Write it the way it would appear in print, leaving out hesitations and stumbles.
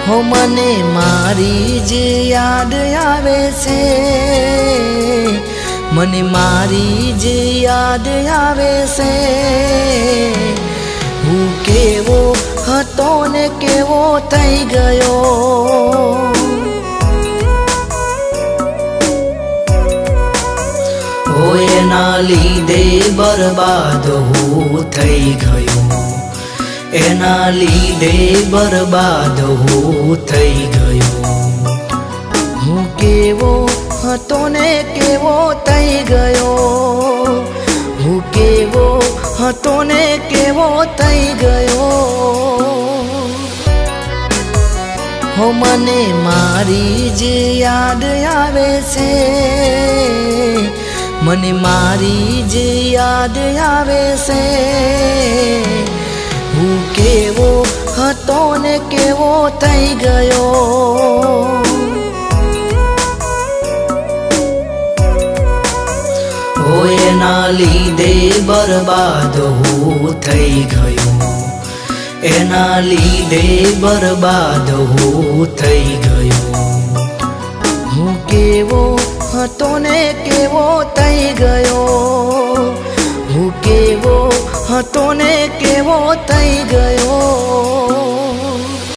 हो मने मारी जे याद आवे से, मने मारी जे याद आवे से। हूँ केवो हतो ने केवो थई गयो। हो एना लीधे बर्बाद हो थई गयो। एना लीधे बर्बाद हो थई गयो। हूँ केवो हतो ने केवो थई गयो। हूँ केवो हतो ने केवो थई गयो। हो मने मारी जे याद आवे से, मने मारी जे याद आवे से। हूँ केवो हतो ने केवो थई गयो। हो एना लीधे बर्बाद हो थई गयो। एना लीधे बर्बाद हो थई गयो। हूँ केवो हतो ने केवो थई गयो। हूँ केवो हतो ने केवो थई गयो।